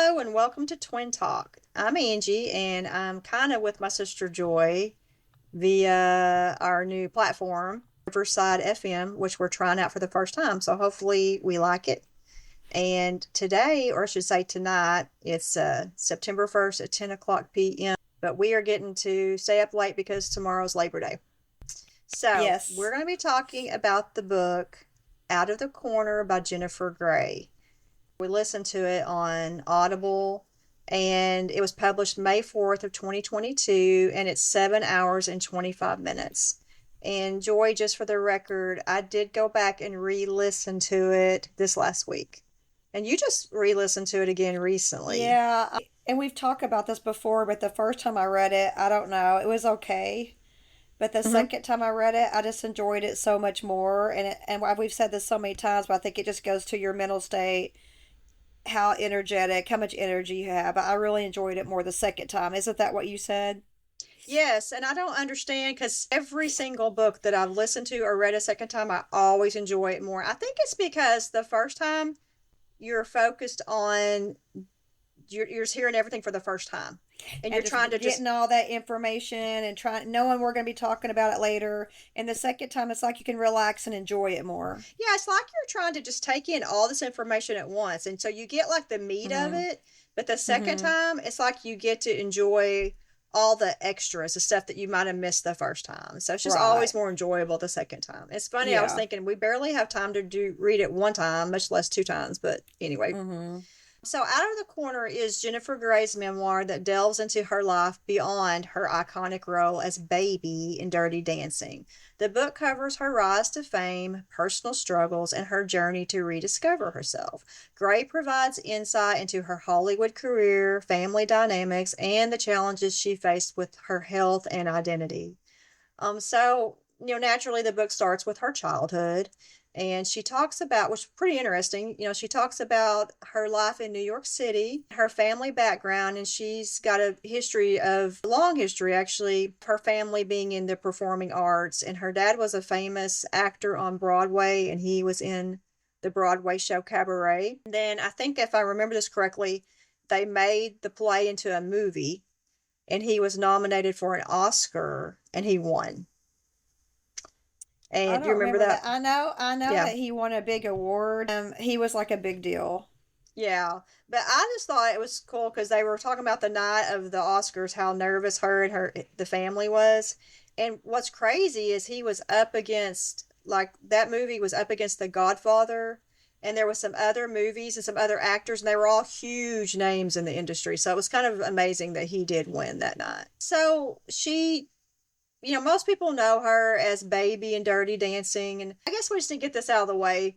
Hello and welcome to Twin Talk. I'm Angie and I'm kind of with my sister Joy via our new platform, Riverside FM, which we're trying out for the first time. So hopefully we like it. And today, or I should say tonight, it's September 1st at 10 o'clock p.m. But we are getting to stay up late because tomorrow's Labor Day. So we're Yes. going to be talking about the book Out of the Corner by Jennifer Gray. We listened to it on Audible and it was published May 4th of 2022 and it's 7 hours and 25 minutes. And Joy, just for the record, I did go back and re-listen to it this last week. And you just re-listened to it again recently. And we've talked about this before, but the first time I read it, I don't know, it was okay. But the Hmm. second time I read it, I just enjoyed it so much more. And we've said this so many times, but I think it just goes to your mental state, how energetic, how much energy you have. I really enjoyed it more the second time. Isn't that what you said? Yes, and I don't understand because every single book that I've listened to or read a second time, I always enjoy it more. I think it's because the first time you're focused on you're just hearing everything for the first time and you're And just trying to just getting all that information and trying, knowing we're going to be talking about it later. And the second time, it's like you can relax and enjoy it more. yeah, it's like you're trying to just take in all this information at once, and so you get like the meat of Mm-hmm. it. But the second Mm-hmm. time it's like you get to enjoy all the extras, the stuff that you might have missed the first time. So it's just always Right. more enjoyable the second time. It's funny, I was Yeah. thinking we barely have time to do read it one time, much less two times, but anyway. Mm-hmm. So, Out of the Corner is Jennifer Gray's memoir that delves into her life beyond her iconic role as Baby in Dirty Dancing. The book covers her rise to fame, personal struggles, and her journey to rediscover herself. Gray provides insight into her Hollywood career, family dynamics, and the challenges she faced with her health and identity. Naturally, the book starts with her childhood, and she talks about, which is pretty interesting. She talks about her life in New York City, her family background, and she's got a long history actually, her family being in the performing arts. And her dad was a famous actor on Broadway, and he was in the Broadway show Cabaret. Then I think if I remember this correctly, they made the play into a movie, and he was nominated for an Oscar, and he won. I And do you don't remember remember that. that? I know Yeah. that he won a big award. He was like a big deal. Yeah. But I just thought it was cool because they were talking about the night of the Oscars, how nervous her and the family was. And what's crazy is he was up against, like, that movie was up against The Godfather. And there was some other movies and some other actors, and they were all huge names in the industry. So it was kind of amazing that he did win that night. So most people know her as Baby in Dirty Dancing. And I guess we just need to get this out of the way.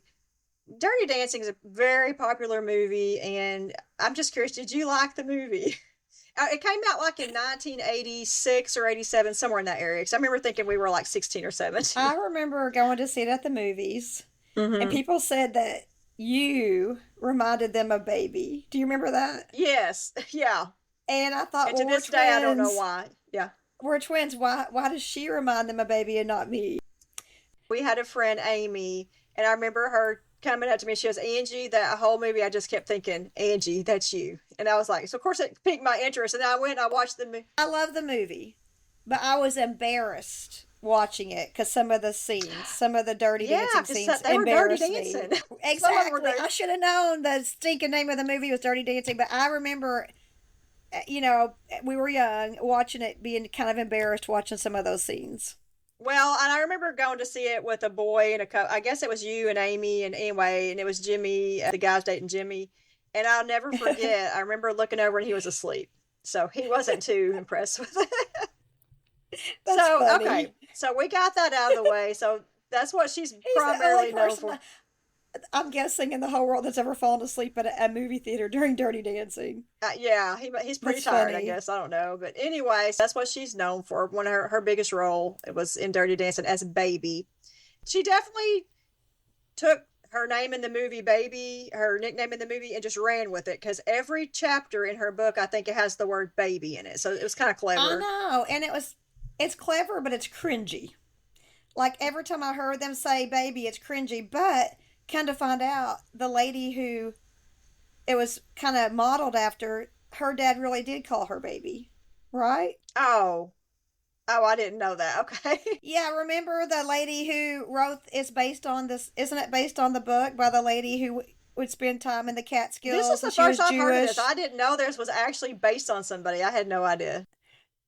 Dirty Dancing is a very popular movie, and I'm just curious, did you like the movie? It came out like in 1986 or 87, somewhere in that area. Because I remember thinking we were like 16 or 17. I remember going to see it at the movies, and Hmm. people said that you reminded them of Baby. Do you remember that? Yes, yeah. And I thought, And to well, we're this day, I don't know twins. why. Yeah. We're twins. Why does she remind them of Baby and not me? We had a friend, Amy, and I remember her coming up to me. She goes, Angie, that whole movie, I just kept thinking, Angie, that's you. And I was like, so of course it piqued my interest. And I went and I watched the movie. I love the movie, but I was embarrassed watching it because some of the scenes, some of the dirty Yeah, dancing because scenes they were dirty embarrassed me. dancing. Some of them were Exactly. dirty. I should have known the stinking name of the movie was Dirty Dancing, but I remember, you know, we were young watching it, being kind of embarrassed watching some of those scenes. Well, and I remember going to see it with a boy and a couple. I guess it was you and Amy, and anyway, and it was Jimmy, the guy's dating Jimmy. And I'll never forget, I remember looking over and he was asleep. So he wasn't too impressed with it. That's So, funny. okay. So we got that out of the way. So that's what she's He's the only primarily known for. person I'm guessing in the whole world that's ever fallen asleep at a movie theater during Dirty Dancing. Yeah, he's pretty That's tired, I funny. guess. I don't know. But anyway, so that's what she's known for. One of her biggest role, it was in Dirty Dancing as Baby. She definitely took her name in the movie Baby, her nickname in the movie, and just ran with it because every chapter in her book, I think it has the word baby in it. So it was kind of I clever. know, and it's clever, but it's cringy. Like every time I heard them say baby, it's cringy. But kind of find out the lady who it was kind of modeled after her dad really did call her baby, right? Oh, oh, I didn't know that. Okay. Yeah, remember the lady who wrote it's based on this, isn't it based on the book by the lady who would spend time in the This is Catskills the and she first was I've heard of this. Jewish? I didn't know this was actually based on somebody. I had no idea.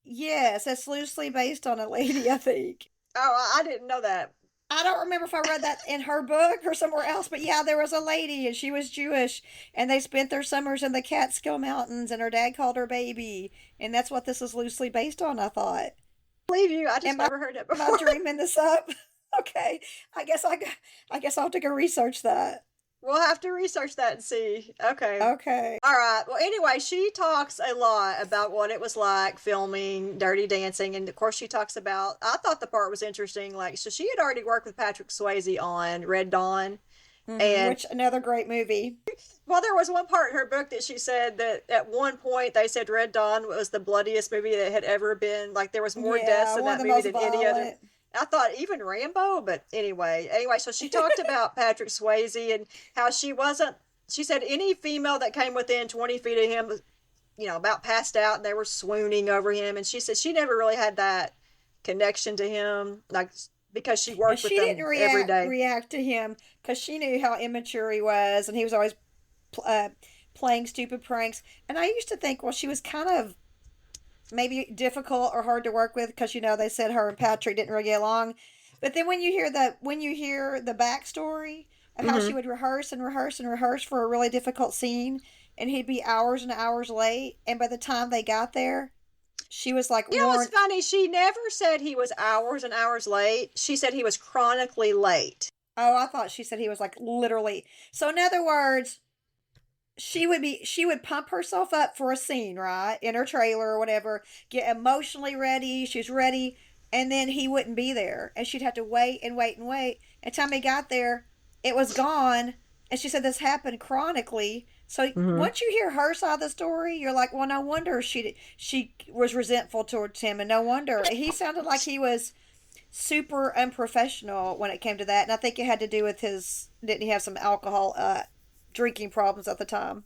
Yes, it's loosely based on a lady, I think. Oh, I didn't know that. I don't remember if I read that in her book or somewhere else, but yeah, there was a lady and she was Jewish and they spent their summers in the Catskill Mountains and her dad called her baby. And that's what this is loosely based on, I thought. I believe you. I just Am I never heard it am I before. dreaming this up? Okay. I guess I'll have to go research that. We'll have to research that and see. Okay. Okay. All right. Well, anyway, she talks a lot about what it was like filming Dirty Dancing. And of course, she talks about, I thought the part was interesting. Like, so she had already worked with Patrick Swayze on Red Dawn. And Which another great movie. well, there was one part in her book that she said that at one point they said Red Dawn was the bloodiest movie that had ever been. Like, there was more deaths Yeah, in one of that the movie most than any other. violent. I thought even Rambo, but anyway, so she talked about Patrick Swayze and how she wasn't. She said any female that came within 20 feet of him, about passed out and they were swooning over him. And she said she never really had that connection to him, like because she And worked with she didn't them every day. react to him because she knew how immature he was, and he was always playing stupid pranks. And I used to think, well, she was kind of maybe difficult or hard to work with because they said her and Patrick didn't really get along. But then when you hear the backstory of how she Mm-hmm. would rehearse and rehearse and rehearse for a really difficult scene, and he'd be hours and hours late, and by the time they got there, she was like It's worn. funny. She never said he was hours and hours late. She said he was chronically late. Oh, I thought she said he was like literally. So in other words, she would pump herself up for a scene, right? In her trailer or whatever, get emotionally ready, she's ready, and then he wouldn't be there. And she'd have to wait and wait and wait. And time he got there, it was gone. And she said this happened chronically. So Mm-hmm. once you hear her side of the story, you're like, well, no wonder she was resentful towards him, and no wonder he sounded like he was super unprofessional when it came to that. And I think it had to do with his didn't he have some alcohol drinking problems at the time.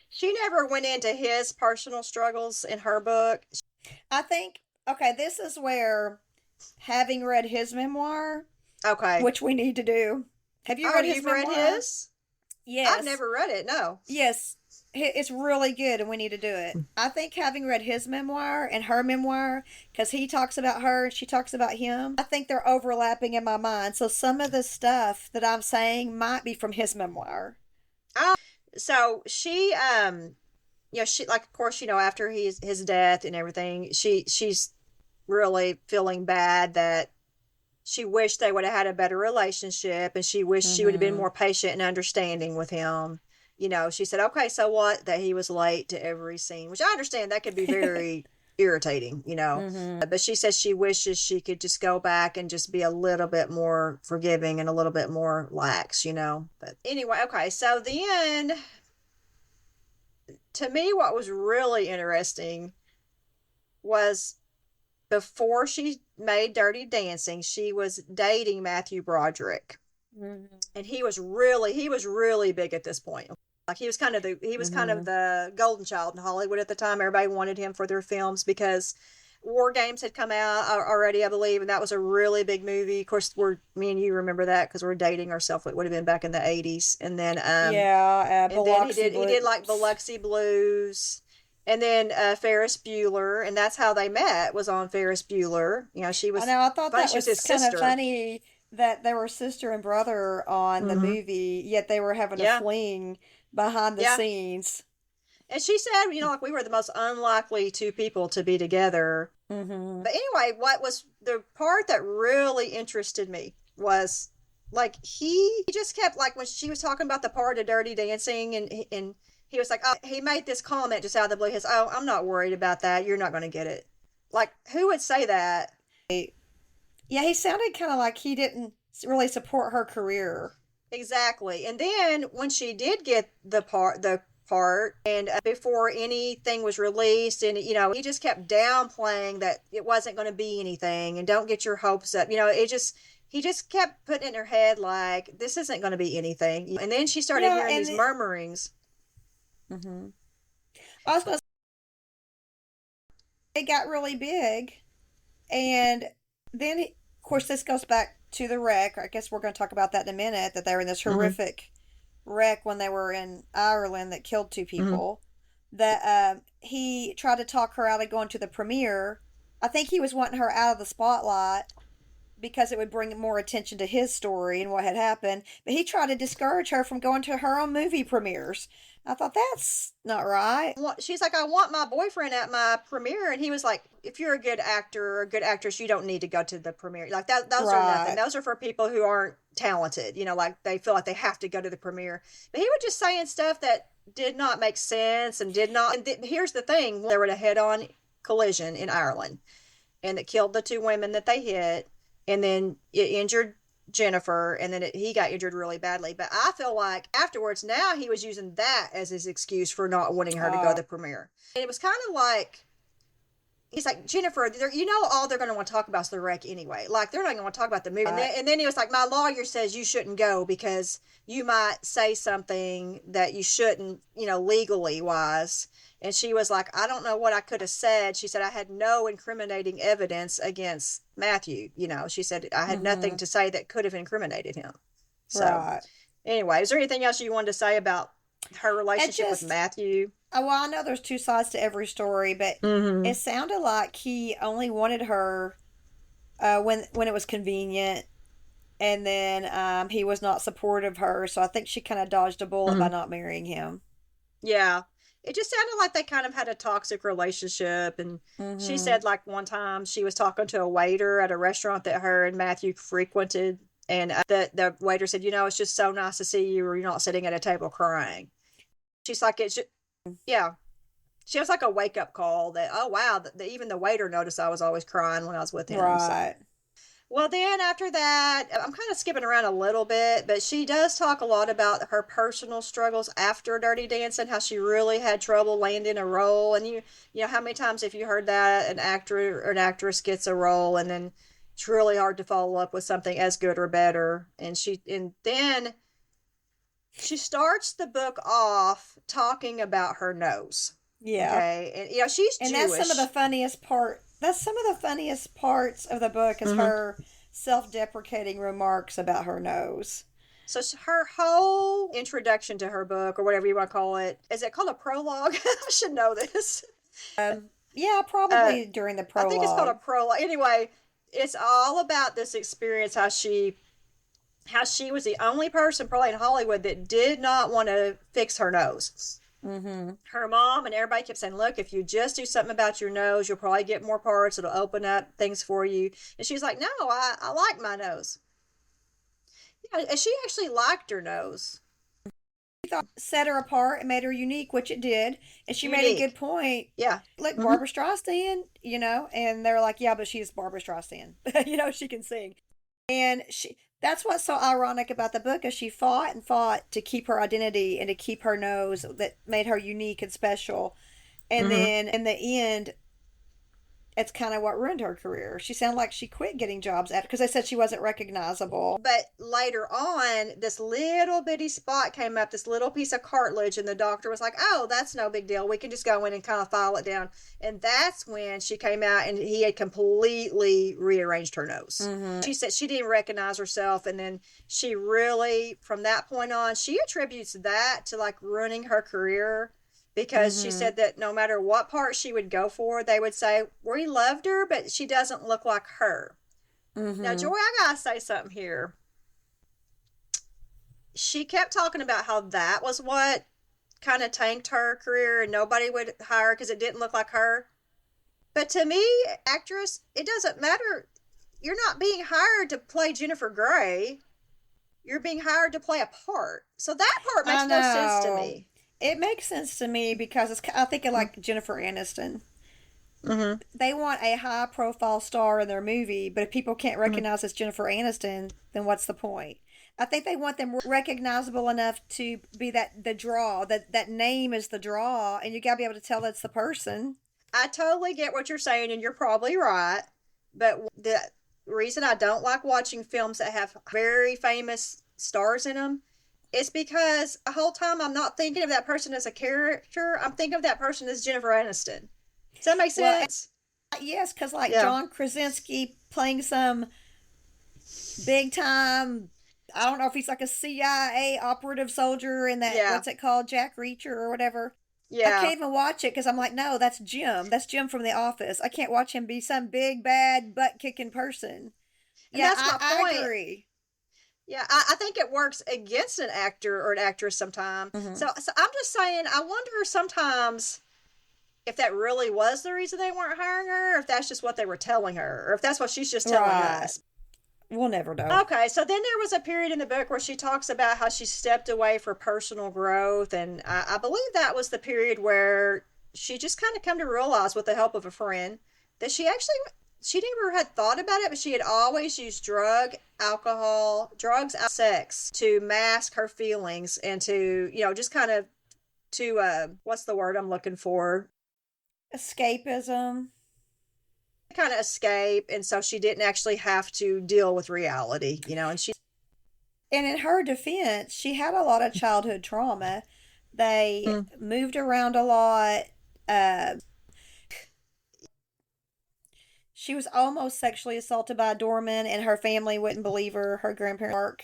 She never went into his personal struggles in her book. I think okay, this is where having read his memoir, Okay. which we need to do. Have you Oh, read his you've read memoir? his? I've Yes. never read it. No. Yes. It's really good and we need to do it. I think having read his memoir and her memoir, because he talks about her and she talks about him, I think they're overlapping in my mind. So some of the stuff that I'm saying might be from his memoir. Oh, so she, she like, of course, after his death and everything, she's really feeling bad that she wished they would have had a better relationship, and she wished she would have been Mm-hmm. more patient and understanding with him. She said, okay, so what? That he was late to every scene, which I understand that could be very irritating. Mm-hmm. But she says she wishes she could just go back and just be a little bit more forgiving and a little bit more lax. But anyway, okay, so then to me, what was really interesting was before she made Dirty Dancing, she was dating Matthew Broderick. Mm-hmm. And he was really big at this point. Like Mm-hmm. the golden child in Hollywood at the time. Everybody wanted him for their films because War Games had come out already, I believe, and that was a really big movie. Of course, me and you remember that because we're dating ourselves. It would have been back in the '80s, Yeah, and then Biloxi he did Blue. like Biloxi Blues, and then Ferris Bueller, and that's how they met, was on Ferris Bueller. She I was know. I thought funny. that She was was his kind of sister. funny that they were sister and brother on the Mm-hmm. movie, yet they were having a Yeah, fling behind the yeah. scenes. And she said, like we were the most unlikely two people to be together. Mm-hmm. But anyway, what was the part that really interested me was like he just kept, like, when she was talking about the part of Dirty Dancing, and he was like, oh, he made this comment just out of the blue. His, oh, I'm not worried about that. You're not going to get it. Like, who would say that? Yeah, he sounded kind of like he didn't really support her career. Exactly. And then when she did get the part, and before anything was released, and he just kept downplaying that it wasn't going to be anything, and don't get your hopes up. He just kept putting in her head like this isn't going to be anything. And then she started hearing And these murmurings. Mm-hmm. I was going to say it got really big, and then of course this goes back to the wreck. I guess we're going to talk about that in a minute. That they were in this Mm-hmm. horrific wreck when they were in Ireland that killed two Mm-hmm. people. That he tried to talk her out of going to the premiere. I think he was wanting her out of the spotlight because it would bring more attention to his story and what had happened. But he tried to discourage her from going to her own movie premieres. I thought that's not right. She's like, I want my boyfriend at my premiere, and he was like, if you're a good actor or a good actress, you don't need to go to the premiere. Like that, those are nothing. Right. Those are for people who aren't talented. Like they feel like they have to go to the premiere. But he was just saying stuff that did not make sense and did not. And here's the thing: they were in a head-on collision in Ireland, and it killed the two women that they hit, and then it injured Jennifer, and then he got injured really badly. But I feel like afterwards, now he was using that as his excuse for not wanting her to go to Uh, the premiere. And it was kind of like he's like, Jennifer, all they're going to want to talk about is the wreck anyway. Like they're not going to want to talk about the movie. And then he was like, my lawyer says you shouldn't go because you might say something that you shouldn't, legally wise. And she was like, I don't know what I could have said. She said, I had no incriminating evidence against Matthew. She said, I had nothing mm-hmm. to say that could have incriminated him. So, Right. anyway, is there anything else you wanted to say about her It relationship with just, Matthew? well, I know there's two sides to every story, but Mm-hmm. it sounded like he only wanted her when it was convenient, and then he was not supportive of her. So I think she kind of dodged a bullet by Mm-hmm. not marrying him. Yeah. It just sounded like they kind of had a toxic relationship. And she Mm-hmm. said, like, one time she was talking to a waiter at a restaurant that her and Matthew frequented. And the waiter said, it's just so nice to see you, or you're not sitting at a table crying. She's like, yeah. She was like a wake up call that, oh, wow, even the waiter noticed I was always crying when I was with him. So, Right. well, then after that, I'm kind of skipping around a little bit, but she does talk a lot about her personal struggles after Dirty Dancing, how she really had trouble landing a role. And how many times have you heard that an actor or an actress gets a role and then it's really hard to follow up with something as good or better. And then she starts the book off talking about her nose. Yeah. Okay. And, she's And that's some of the Jewish. funniest part. That's some of the funniest parts of the book is Mm-hmm. her self-deprecating remarks about her nose. So her whole introduction to her book, or whatever you want to call it, is it called a prologue? I should know this. Yeah, Uh, probably during the I think it's called a prologue. prologue. Anyway, it's all about this experience, how she was the only person probably in Hollywood that did not want to fix her nose. Mm-hmm. Her mom and everybody kept saying, look, if you just do something about your nose, you'll probably get more parts. It'll open up things for you. And she's like, no, I like my nose. Yeah, and she actually liked her nose. Thought set her apart and made her unique, which it did. And she made a good Unique. point. Yeah. Like Mm-hmm. Barbara Streisand, and they're like, yeah, but she's Barbara Streisand. She can sing. And that's what's so ironic about the book is she fought and fought to keep her identity and to keep her nose that made her unique and special. And Mm-hmm. then in the end, it's kind of what ruined her career. She sounded like she quit getting jobs at because they said she wasn't recognizable. But later on, this little bitty spot came up, this little piece of cartilage, and the doctor was like, oh, that's no big deal. We can just go in and kind of file it down. And that's when she came out and he had completely rearranged her nose. Mm-hmm. She said she didn't recognize herself. And then she really, from that point on, she attributes that to like ruining her career because she Mm-hmm. said that no matter what part she would go for, they would say, we loved her, but she doesn't look like her. Now, Mm-hmm. Joy, I gotta say something here. She kept talking about how that was what kind of tanked her career and nobody would hire her because it didn't look like her. But to me, actress, it doesn't matter. You're not being hired to play Jennifer Grey. You're being hired to play a part. So that part I makes no sense to know. me. It makes sense to me because I think of like Jennifer Aniston. Mm-hmm. They want a high profile star in their movie, but if people can't Mm-hmm. recognize it's Jennifer Aniston, then what's the point? I think they want them recognizable enough to be the draw. That name is the draw, and you gotta be able to tell that's the person. I totally get what you're saying, and you're probably right. But the reason I don't like watching films that have very famous stars in them It's because the whole time I'm not thinking of that person as a character. I'm thinking of that person as Jennifer Aniston. Does that make Well, sense? yes, because like Yeah. John Krasinski playing some big time. I don't know if he's like a CIA operative soldier in that, Yeah. what's it called, Jack Reacher or whatever. I Yeah. can't even watch it because I'm like, no, that's Jim. That's Jim from The Office. I can't watch him be some big bad butt kicking person. And Yeah, that's I, my I point. agree. Yeah, I think it works against an actor or an actress sometimes. Hmm. So I'm just saying, I wonder sometimes if that really was the reason they weren't hiring her, or if that's just what they were telling her, or if that's what she's just telling Right. us. We'll never know. Okay, so then there was a period in the book where she talks about how she stepped away for personal growth, and I believe that was the period where she just kind of come to realize, with the help of a friend, that she never had thought about it, but she had always used drugs, sex to mask her feelings and to just kind of to what's the word I'm looking for? Escapism. Kind of escape, and so she didn't actually have to deal with reality, and she. And in her defense, she had a lot of childhood trauma. They Mm. moved around a lot. Uh, she was almost sexually assaulted by a doorman, and her family wouldn't believe her. Her grandparents.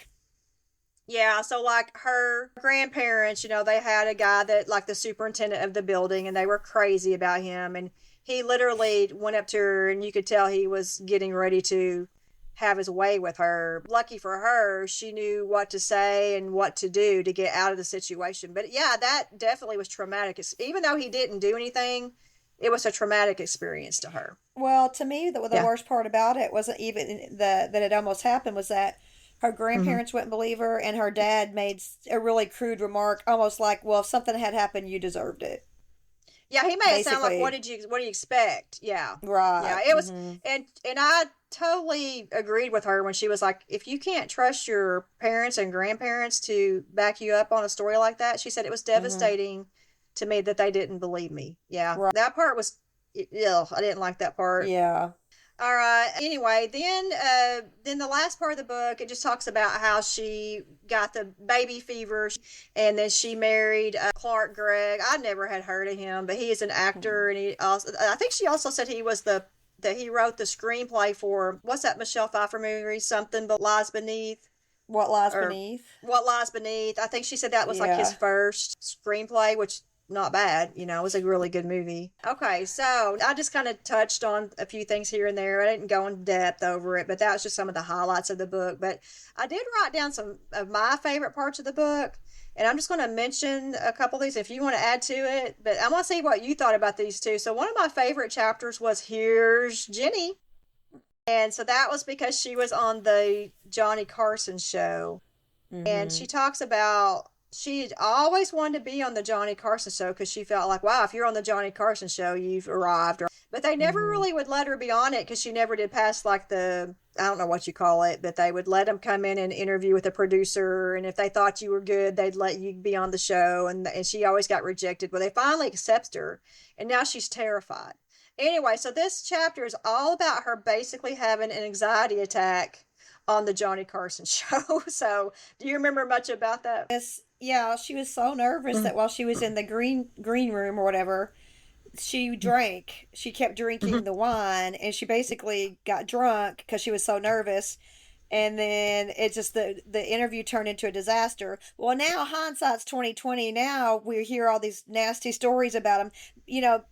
Yeah, so like her grandparents, they had a guy that like the superintendent of the building, and they were crazy about him, and he literally went up to her, and you could tell he was getting ready to have his way with her. Lucky for her, she knew what to say and what to do to get out of the situation. But yeah, that definitely was traumatic. Even though he didn't do anything, it was a traumatic experience to her. Well, to me, the Yeah. worst part about it wasn't even that it almost happened, was that her Hmm. grandparents wouldn't believe her, and her dad made a really crude remark, almost like, "Well, if something had happened, you deserved it." Yeah, he made it sound like Basically, what do you expect? Yeah. Yeah, right. it was, Hmm. and I totally agreed with her when she was like, if you can't trust your parents and grandparents to back you up on a story like that, she said it was Hmm. devastating to me that they didn't believe me. Yeah. Right. That part was ill. I didn't like that part. Yeah. All right. Anyway, then the last part of the book, it just talks about how she got the baby fever, and then she married Clark Gregg. I never had heard of him, but he is an Mhm. actor, and he also, I think she also said he was that he wrote the screenplay for, what's that Michelle Pfeiffer movie? Something but lies beneath, What lies or beneath? What Lies Beneath. I think she said that was like his Yeah. first screenplay, which not bad, it was a really good movie. Okay, so I just kind of touched on a few things here and there. I didn't go in depth over it, but that was just some of the highlights of the book. But I did write down some of my favorite parts of the book, and I'm just going to mention a couple of these if you want to add to it. But I want to see what you thought about these two. So one of my favorite chapters was Here's Jenny. And so that was because she was on the Johnny Carson show, and Hmm. she talks about she'd always wanted to be on the Johnny Carson show because she felt like, wow, if you're on the Johnny Carson show, you've arrived. But they never Hmm. really would let her be on it because she never did pass like I don't know what you call it, but they would let them come in and interview with a producer. And if they thought you were good, they'd let you be on the show. And she always got rejected. But they finally accepted her, and now she's terrified. Anyway, so this chapter is all about her basically having an anxiety attack on the Johnny Carson show. So, do you remember much about that? Yes. Yeah, she was so nervous Mm-hmm. that while she was in the green room or whatever, she drank. She kept drinking the wine, and she basically got drunk because she was so nervous. And then it just the interview turned into a disaster. Well, now hindsight's 2020. Now we hear all these nasty stories about him. You know,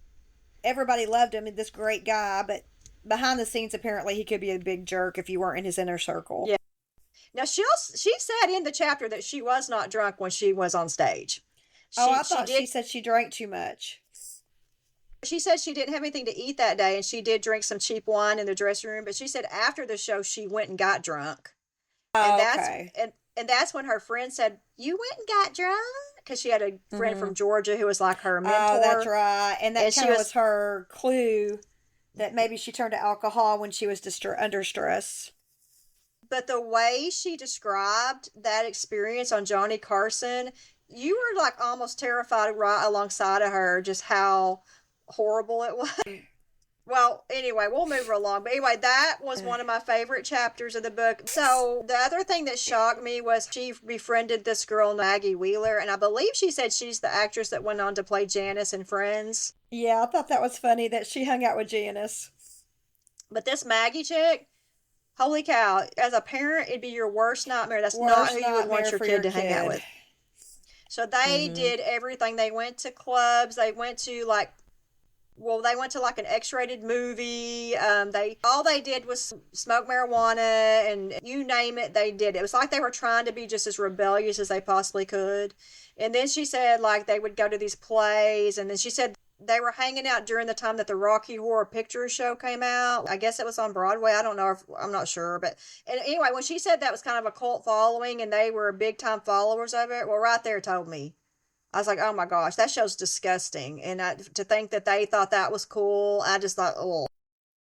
everybody loved him, this great guy, but behind the scenes, apparently he could be a big jerk if you weren't in his inner circle. Yeah. Now she said in the chapter that she was not drunk when she was on stage. Oh, She I she thought she did said she drank too much. she said she didn't have anything to eat that day, and she did drink some cheap wine in the dressing room, but she said after the show she went and got drunk. And Oh, that's okay. and that's when her friend said, "You went and got drunk?" Because she had a friend Mm-hmm. from Georgia who was like her Oh, that's mentor, right. And that and she kind of was. was her clue that maybe she turned to alcohol when she was under stress. But the way she described that experience on Johnny Carson, you were like almost terrified right alongside of her, just how horrible it was. Well, anyway, we'll move her along. But anyway, that was one of my favorite chapters of the book. So the other thing that shocked me was she befriended this girl, Maggie Wheeler, and I believe she said she's the actress that went on to play Janice in Friends. Yeah, I thought that was funny that she hung out with Janice. But this Maggie chick, holy cow, as a parent, it'd be your worst nightmare. That's not who Worst you would want nightmare your for kid your to hang out kid. with. So they Mm-hmm. did everything. They went to clubs. They went to like, well, they went to like an X-rated movie. They all they did was smoke marijuana, and you name it, they did. It was like they were trying to be just as rebellious as they possibly could. And then she said like they would go to these plays, and then she said they were hanging out during the time that the Rocky Horror Picture Show came out. I guess it was on Broadway. I don't know if I'm not sure, but and anyway, when she said that was kind of a cult following and they were big time followers of it, well, right there told me. I was like, oh my gosh, that show's disgusting. And to think that they thought that was cool, I just thought, oh,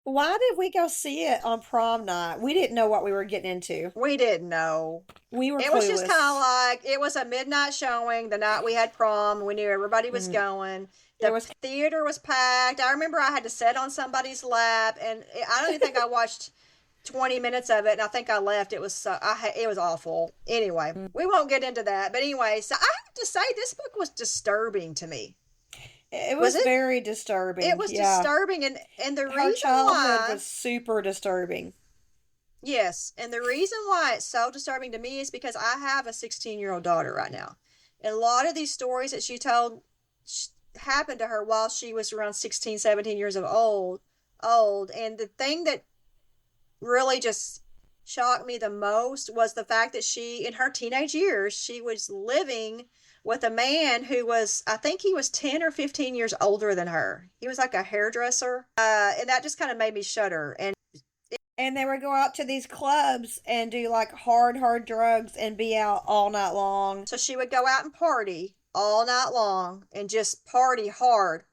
Why did we go see it on prom night? We didn't know what we were getting into. we didn't know. We were It was just kind of clueless. like it was a midnight showing the night we had prom. We knew everybody was Mm. going. It The was theater was packed. I remember I had to sit on somebody's lap, and I don't even think I watched 20 minutes of it, and I think I left. It was it was awful. Anyway, we won't get into that. But anyway, so I have to say this book was disturbing to me. it Was was it? very It disturbing. was Yeah. disturbing, and the Her reason childhood why, was super disturbing. yes, and the reason why it's so disturbing to me is because I have a 16-year-old daughter right now. And a lot of these stories that she told happened to her while she was around 16, 17 years of old. And the thing that really just shocked me the most was the fact that she, in her teenage years, she was living with a man who was, I think he was 10 or 15 years older than her. He was like a hairdresser. And that just kind of made me shudder. And And they would go out to these clubs and do like hard drugs and be out all night long. so she would go out and party all night long and just party hard.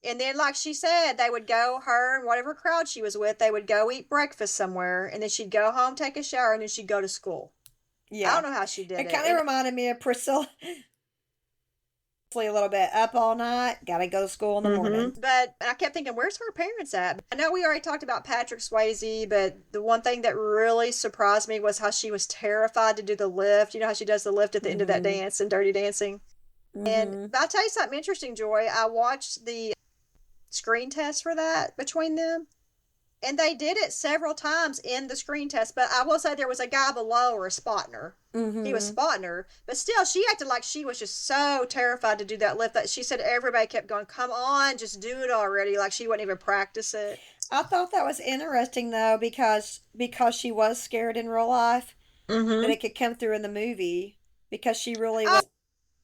And then, like she said, they would go, her and whatever crowd she was with, they would go eat breakfast somewhere. And then she'd go home, take a shower, and then she'd go to school. I Yeah. don't know how she did It it. kind of reminded me of Priscilla a little bit. Up all night, gotta go to school in the morning. But I kept thinking, where's her parents at? I know we already talked about Patrick Swayze, but the one thing that really surprised me was how she was terrified to do the lift. You know how she does the lift at the end of that Mm-hmm. dance in Dirty Dancing? And Mm-hmm. I'll tell you something interesting, Joy. I watched the screen test for that between them. And they did it several times in the screen test, but I will say there was a guy below her spotting her. He was Mm-hmm. spotting her, but still, she acted like she was just so terrified to do that lift that she said everybody kept going, "Come on, just do it already!" Like she wouldn't even practice it. I thought that was interesting though because she was scared in real life that Mm-hmm. it could come through in the movie because she really Oh, was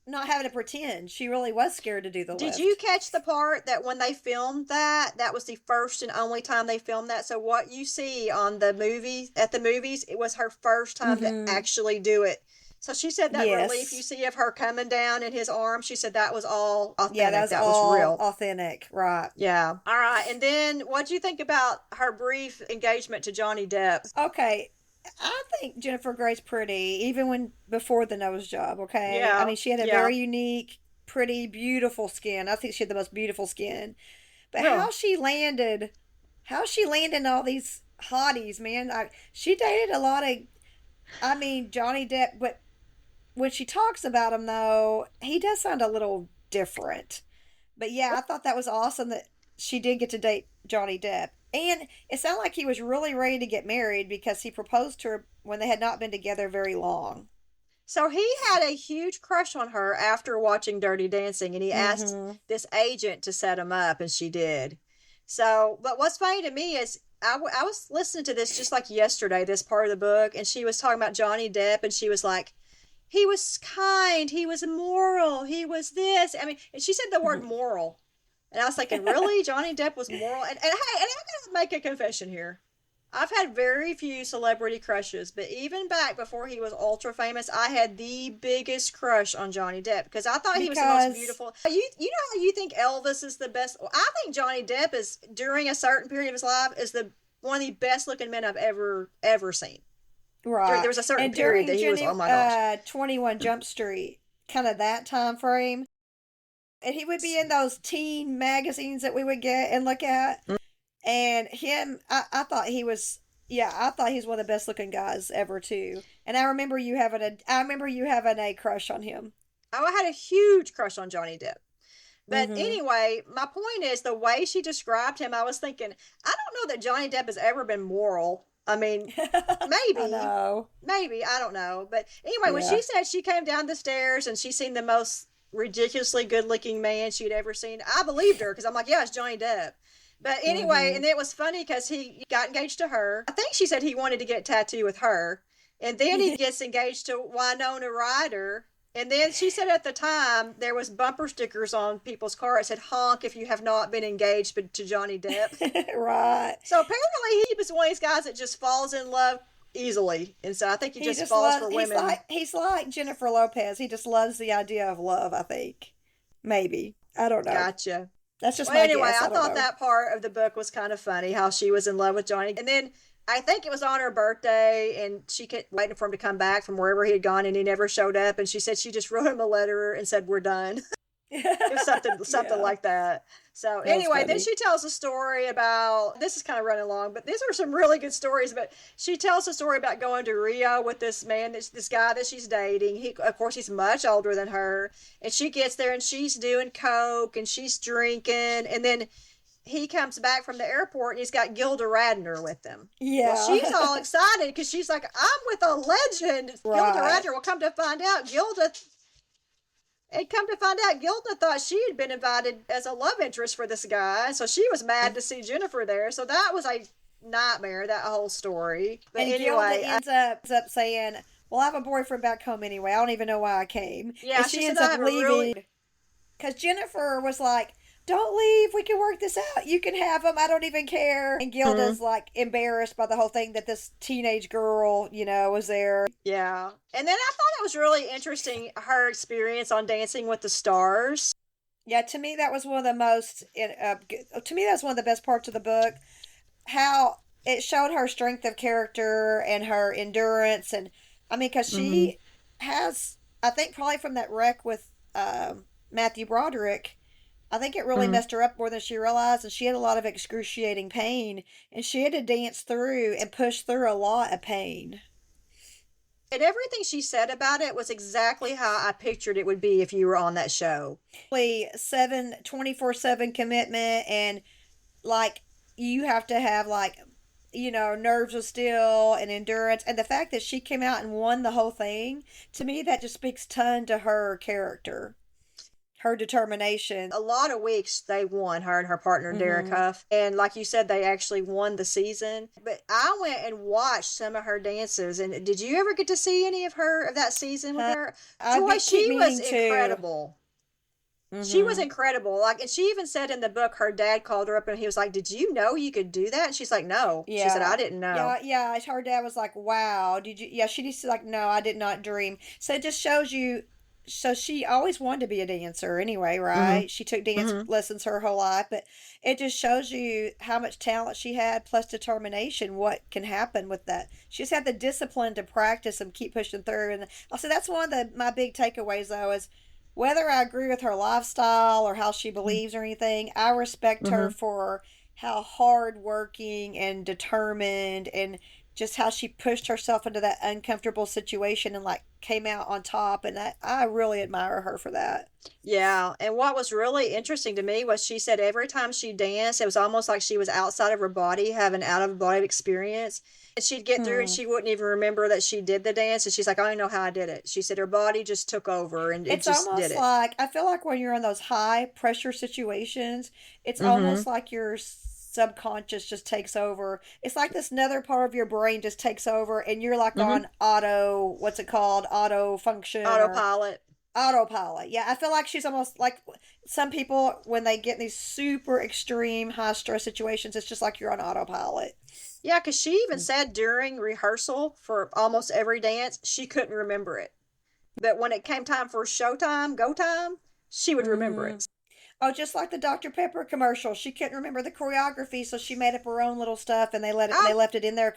not having to pretend. She really was scared to do the did you lift. catch the part that when they filmed that, that was the first and only time they filmed that? So what you see on the movie at the movies, it was her first time to Mm-hmm. actually do it. So she said that relief you Yes. see of her coming down in his arms, she said that was all Yeah, that authentic. was That was all real. authentic, right? Yeah. All right. And then what do you think about her brief engagement to Johnny Depp? Okay, I think Jennifer Grey's pretty, even when before the nose job. Okay, I Yeah. mean she had a Yeah. very unique, pretty, beautiful skin. I think she had the most beautiful skin. But Well, how she landed all these hotties, man. She dated a lot of. I mean Johnny Depp, but when she talks about him though, he does sound a little different. But yeah, I thought that was awesome that she did get to date Johnny Depp. And it sounded like he was really ready to get married because he proposed to her when they had not been together very long. so he had a huge crush on her after watching Dirty Dancing, and he asked Mm-hmm. this agent to set him up, and she did. So, but what's funny to me is I was listening to this just like yesterday, this part of the book, and she was talking about Johnny Depp, and she was like, he was kind, he was moral, he was this. I mean, and she said the word moral. And I was thinking, really? Johnny Depp was moral? And hey, and I'm going to make a confession here. I've had very few celebrity crushes, but even back before he was ultra famous, I had the biggest crush on Johnny Depp because I thought he was the most Because beautiful. You know how you think Elvis is the best? Well, I think Johnny Depp is during a certain period of his life is the one of the best looking men I've ever seen. There right. was a certain And period during that he was, Jenny oh my gosh. 21 Jump Street, kind of that time frame, And he would be in those teen magazines that we would get and look at. And him, I thought he was, yeah, I thought he's one of the best looking guys ever too. And I remember you having a crush on him. Oh, I had a huge crush on Johnny Depp. But Mm-hmm. anyway, my point is the way she described him, I was thinking, I don't know that Johnny Depp has ever been moral. I mean, I maybe, know. maybe, I don't know. But anyway, when Yeah. she said she came down the stairs and she seen the most ridiculously good looking man she'd ever seen, I believed her because I'm like, yeah, it's Johnny Depp. But anyway, Mm-hmm. and it was funny because he got engaged to her. I think she said he wanted to get tattooed with her. And then he gets engaged to Winona Ryder. And then she said at the time there was bumper stickers on people's car. It said "honk if you have not been engaged to Johnny Depp." Right. So apparently he was one of these guys that just falls in love easily, and so I think he He just just falls loves. for women. He's like Jennifer Lopez. He just loves the idea of love. I think maybe I don't know. Gotcha. That's just Well, my anyway, guess. I I don't thought know. that part of the book was kind of funny how she was in love with Johnny, and then I think it was on her birthday, and she kept waiting for him to come back from wherever he had gone, and he never showed up. And she said she just wrote him a letter and said, "We're done." It was something Yeah, like that. So that was anyway, then funny. she tells a story about, this is kind of running long, but these are some really good stories. But she tells a story about going to Rio with this man, this guy that she's dating. He, of course, he's much older than her, and she gets there and she's doing coke and she's drinking, and then he comes back from the airport and he's got Gilda Radner with him. Well, she's Yeah, all excited because she's like, I'm with a legend. Gilda right. Radner will come to find out. Gilda thought she had been invited as a love interest for this guy, so she was mad to see Jennifer there. So that was a nightmare, that whole story. But And Gilda anyway, ends up saying, "Well, I have a boyfriend back home anyway. I don't even know why I came." yeah, And she she said ends I up have a really, leaving because Jennifer was like, "Don't leave. We can work this out. You can have him. I don't even care." And mm, Gilda's like embarrassed by the whole thing that this teenage girl, was there. yeah. And then I thought it was really interesting her experience on Dancing with the Stars. Yeah, to me that was one of the most. To me, that's one of the best parts of the book. How it showed her strength of character and her endurance, and I mean, because Mm-hmm. she has, I think, probably from that wreck with Matthew Broderick. I think it really Mm-hmm. messed her up more than she realized, and she had a lot of excruciating pain, and she had to dance through and push through a lot of pain. And everything she said about it was exactly how I pictured it would be if you were on that show. Really, 24/7 commitment, and like you have to have like nerves of steel and endurance, and the fact that she came out and won the whole thing, to me that just speaks ton to her character, her determination. A lot of weeks they won, her and her partner Derek Mm-hmm. Huff, and like you said, they actually won the season. But I went and watched some of her dances, and did you ever get to see any of that season with her? Joy, Keep she was meaning to. incredible. She was Mm-hmm. incredible. Like, and she even said in the book, her dad called her up and he was like, "Did you know you could do that?" And she's like, "No." She said, "I Yeah. didn't know." Yeah, her dad was like, "Wow, did you?" Yeah, she just like, "No, I did not dream." So it just shows you. So she always wanted to be a dancer anyway, Mm-hmm. right? She took dance Mm-hmm. lessons her whole life, but it just shows you how much talent she had plus determination. What can happen with that? She just had the discipline to practice and keep pushing through. And I said that's one of my big takeaways though is whether I agree with her lifestyle or how she believes or anything, I respect her Mm-hmm. for how hardworking and determined and just how she pushed herself into that uncomfortable situation and like came out on top. And I really admire her for that. Yeah, and what was really interesting to me was she said every time she danced, it was almost like she was outside of her body, having out of body experience. And she'd get through and Hmm. she wouldn't even remember that she did the dance. And she's like, I don't know how I did it. She said her body just took over and it It's just did almost it. like I feel like when you're in those high pressure situations, it's Mm-hmm. almost like your subconscious just takes over. It's like this another part of your brain just takes over and you're like Mm-hmm. on auto, what's it called? Auto function or Autopilot. autopilot. Yeah, I feel like she's almost like some people when they get in these super extreme high stress situations, it's just like you're on autopilot. Yeah, because she even said during rehearsal for almost every dance, she couldn't remember it. But when it came time for showtime, go time, she would remember Mm-hmm. it. Oh, just like the Dr. Pepper commercial, she couldn't remember the choreography, so she made up her own little stuff, and they Oh, left it in there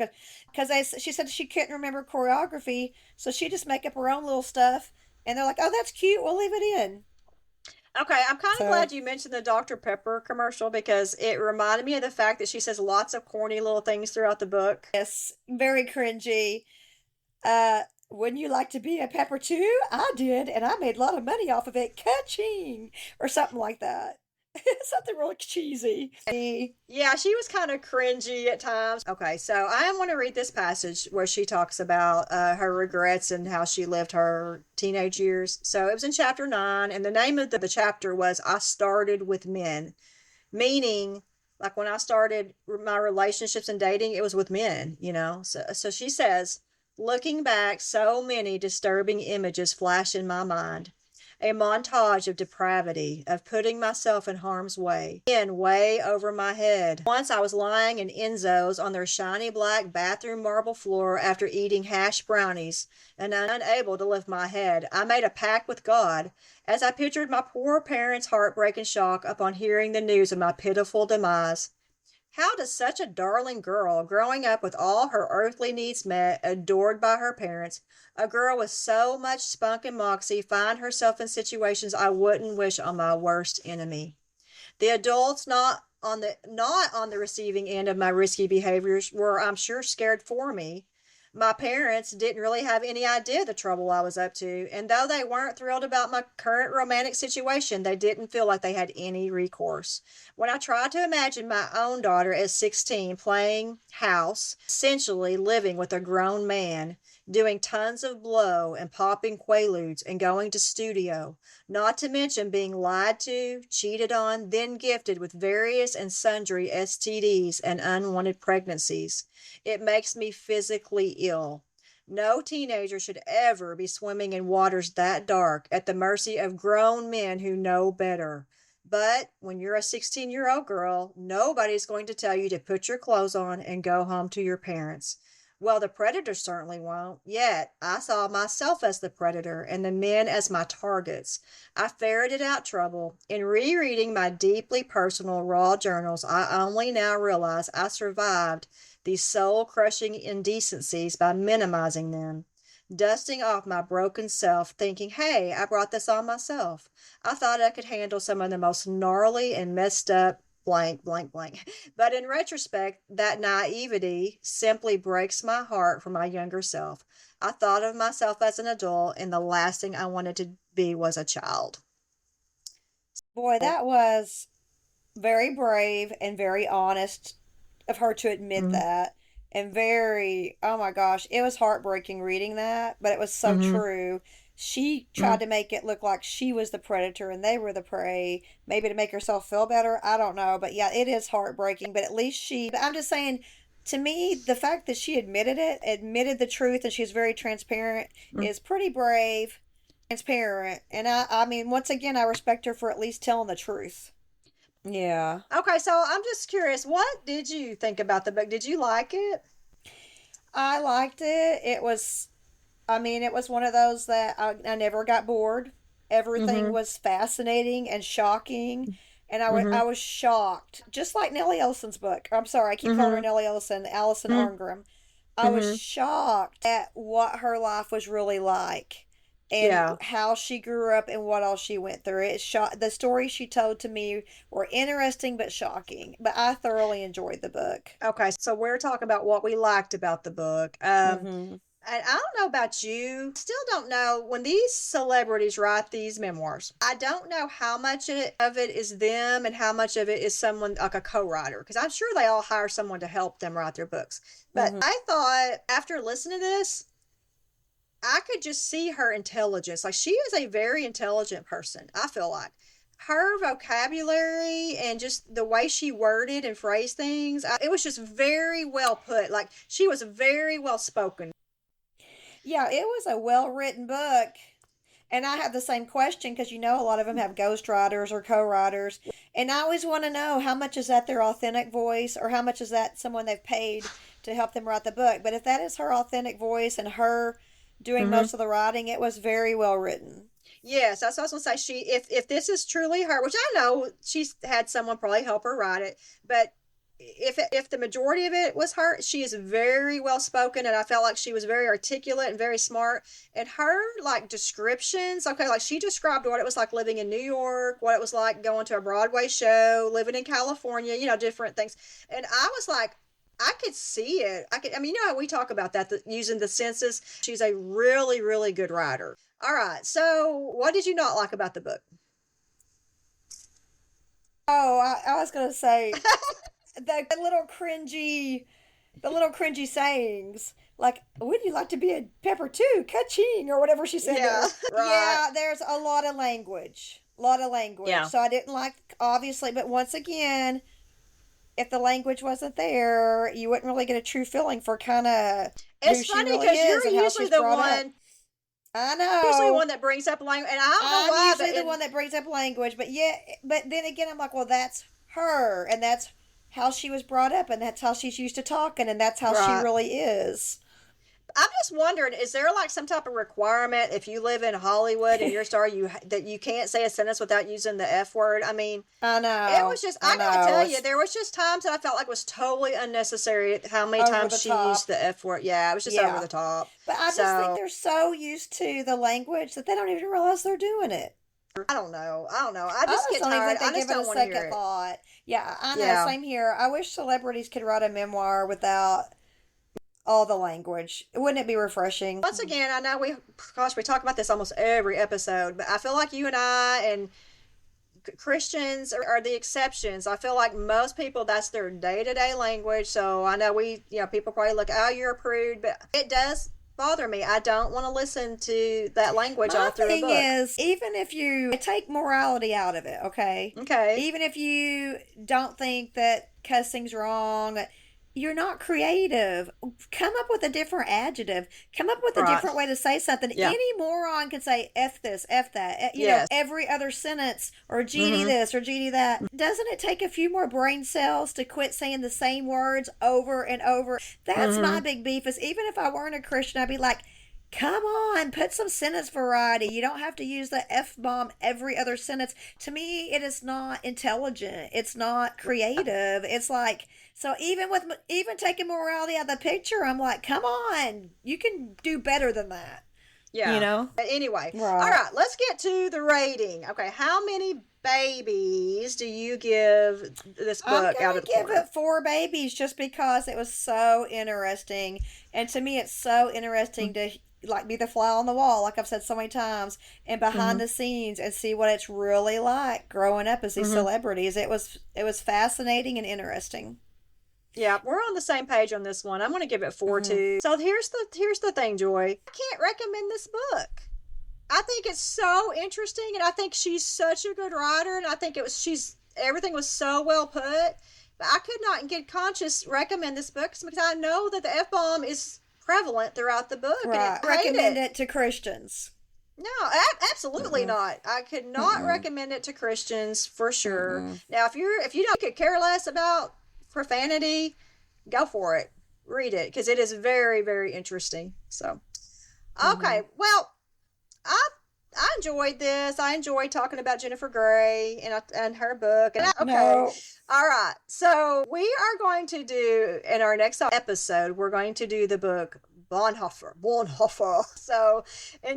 because she said she couldn't remember choreography, so she just make up her own little stuff, and they're like, "Oh, that's cute. We'll leave it in." Okay, I'm kind of So, glad you mentioned the Dr. Pepper commercial because it reminded me of the fact that she says lots of corny little things throughout the book. yes, very cringy. Wouldn't you like to be a pepper too? I did, and I made a lot of money off of it. Catching or something like that. Something really cheesy. Yeah, she was kind of cringy at times. Okay, so I want to read this passage where she talks about her regrets and how she lived her teenage years. So it was in chapter 9, and the name of the chapter was I Started with Men, meaning like when I started my relationships and dating, it was with men, you know. So she says, looking back, so many disturbing images flash in my mind. A montage of depravity, of putting myself in harm's way, in way over my head. Once I was lying in Enzo's on their shiny black bathroom marble floor after eating hash brownies and unable to lift my head. I made a pact with God as I pictured my poor parents' heartbreak and shock upon hearing the news of my pitiful demise. How does such a darling girl, growing up with all her earthly needs met, adored by her parents, a girl with so much spunk and moxie, find herself in situations I wouldn't wish on my worst enemy? The adults not on the receiving end of my risky behaviors were, I'm sure, scared for me. My parents didn't really have any idea the trouble I was up to, and though they weren't thrilled about my current romantic situation, they didn't feel like they had any recourse. When I tried to imagine my own daughter at 16 playing house, essentially living with a grown man, doing tons of blow and popping quaaludes and going to studio, not to mention being lied to, cheated on, then gifted with various and sundry STDs and unwanted pregnancies. It makes me physically ill. No teenager should ever be swimming in waters that dark at the mercy of grown men who know better. But when you're a 16-year-old girl, nobody's going to tell you to put your clothes on and go home to your parents. Well, the predators certainly won't. Yet, I saw myself as the predator and the men as my targets. I ferreted out trouble. In rereading my deeply personal raw journals, I only now realize I survived these soul crushing indecencies by minimizing them. Dusting off my broken self, thinking, hey, I brought this on myself. I thought I could handle some of the most gnarly and messed up blank, blank, blank. But in retrospect, that naivety simply breaks my heart for my younger self. I thought of myself as an adult, and the last thing I wanted to be was a child. Boy, that was very brave and very honest of her to admit Mm-hmm. that. And very, oh my gosh, it was heartbreaking reading that, but it was so Mm-hmm. true. She Mm-hmm. tried to make it look like she was the predator and they were the prey, maybe to make herself feel better. I don't know. But yeah, it is heartbreaking. But at least but I'm just saying, to me, the fact that she admitted it, admitted the truth, and she's very transparent is pretty brave, transparent. And I mean, once again, I respect her for at least telling the truth. Yeah. Okay, so I'm just curious, what did you think about the book? Did you like it? I liked it. I mean, it was one of those that I never got bored. Everything Mm-hmm. was fascinating and shocking. And Mm-hmm. I was shocked, just like Nellie Ellison's book. I'm sorry, I keep calling her Mm-hmm. Nellie Ellison, Allison Arngrim. I was Mm-hmm. shocked at what her life was really like and Yeah. how she grew up and what all she went through. The stories she told to me were interesting but shocking. But I thoroughly enjoyed the book. Okay, so we're talking about what we liked about the book. Mm-hmm. And I don't know about you, still don't know when these celebrities write these memoirs. I don't know how much of it is them and how much of it is someone like a co-writer because I'm sure they all hire someone to help them write their books. But Mm-hmm. I thought after listening to this, I could just see her intelligence. Like she is a very intelligent person, I feel like. Her vocabulary and just the way she worded and phrased things, it was just very well put. Like she was very well spoken. Yeah, it was a well written book. And I have the same question because you know a lot of them have ghostwriters or co-writers, and I always want to know how much is that their authentic voice or how much is that someone they've paid to help them write the book. But if that is her authentic voice and her doing Mm-hmm. most of the writing, it was very well written. Yes, that's what I was gonna say. If this is truly her, which I know she's had someone probably help her write it, but if the majority of it was her, she is very well spoken, and I felt like she was very articulate and very smart. And her like descriptions, okay, like she described what it was like living in New York, what it was like going to a Broadway show, living in California, different things. And I was like, I could see it. I mean, how we talk about that, using the senses. She's a really, really good writer. All right. So, what did you not like about the book? Oh, I was gonna say the little cringy sayings. Like, would you like to be a pepper too? Ka-ching, or whatever she said Yeah, there. right. Yeah, there's a lot of language. A lot of language. Yeah. So I didn't like, obviously, but once again, if the language wasn't there, you wouldn't really get a true feeling for kind of who It's she funny really because is you're and how usually she's the brought up. one, I usually know. one that brings up language, and I don't know I'm why, usually the one that brings up language, but yeah, but then again, I'm like, well, that's her, and that's how she was brought up, and that's how she's used to talking, and that's how she right. really is. I'm just wondering, is there like some type of requirement if you live in Hollywood and you're a star, that you can't say a sentence without using the F word? I mean, I it was know, just, I I gotta know, tell you, it's there was just times that I felt like was totally unnecessary how many over times the she used top. the F word. Yeah, it was just over Yeah, the top. but I just think So, they're so used to the language that they don't even realize they're doing it. I don't know. I don't know. I I just just get don't even tired. think I they just give it a don't want to hear second it. thought. Yeah, I know. Yeah. Same here. I wish celebrities could write a memoir without all the language. Wouldn't it be refreshing? Once again, I know we talk about this almost every episode, but I feel like you and I and Christians are the exceptions. I feel like most people, that's their day to day language. So I know people probably look, oh, you're a prude, but it does bother me. I don't want to listen to that language all My through a thing book. is, even if you take morality out of it, okay? Okay. Even if you don't think that cussing's wrong, you're not creative. Come up with a different adjective. Come up with a Right. different way to say something. Yeah. Any moron can say F this, F that. Yes. Every other sentence, or GD Mm-hmm. this or GD that. Doesn't it take a few more brain cells to quit saying the same words over and over? That's my Mm-hmm. big beef, is even if I weren't a Christian, I'd be like, come on, put some sentence variety. You don't have to use the F bomb every other sentence. To me, it is not intelligent. It's not creative. It's like, so even taking morality out of the picture, I'm like, come on, you can do better than that. You Yeah. know? But anyway, all Right. right, let's get to the rating. Okay, how many babies do you give this I'm book out gonna of the give corner? it four babies just because it was so interesting, and to me, it's so interesting to like be the fly on the wall, like I've said so many times, and behind Mm-hmm. the scenes and see what it's really like growing up as these Mm-hmm. celebrities. It was fascinating and interesting. Yeah, we're on the same page on this one. I'm going to give it four Hmm. too. So here's the thing, Joy. I can't recommend this book. I think it's so interesting, and I think she's such a good writer, and I think she's everything was so well put. But I could not in good conscience recommend this book because I know that the F bomb is prevalent throughout the book, and Right. I hate Recommend it. it to Christians. No, absolutely Mm-mm. not. I could not Mm-mm. recommend it to Christians for sure. Mm-mm. Now, if you don't could care less about profanity, go for it. Read it because it is very very interesting. So, Mm-hmm. okay, well, I I enjoyed this. I enjoyed talking about Jennifer Grey and her book. And okay, No. all right. So we are going to do in our next episode. We're going to do the book Bonhoeffer. Bonhoeffer. So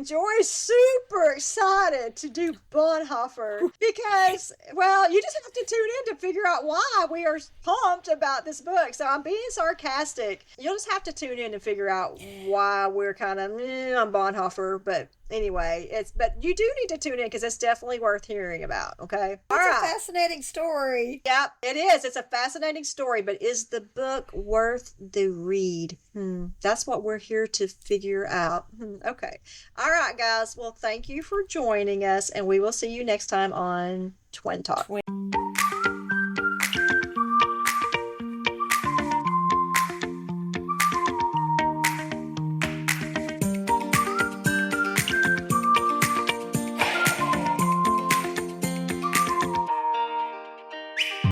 Joy's super excited to do Bonhoeffer because, well, you just have to tune in to figure out why we are pumped about this book. So I'm being sarcastic. You'll just have to tune in to figure out why we're kind of on Bonhoeffer. But anyway, but you do need to tune in because it's definitely worth hearing about. Okay. All It's a right. fascinating story. Yep, it is. It's a fascinating story, but is the book worth the read? That's what we're here to figure out. Okay. All right, guys. Well, thank you for joining us, and we will see you next time on Twin Talk.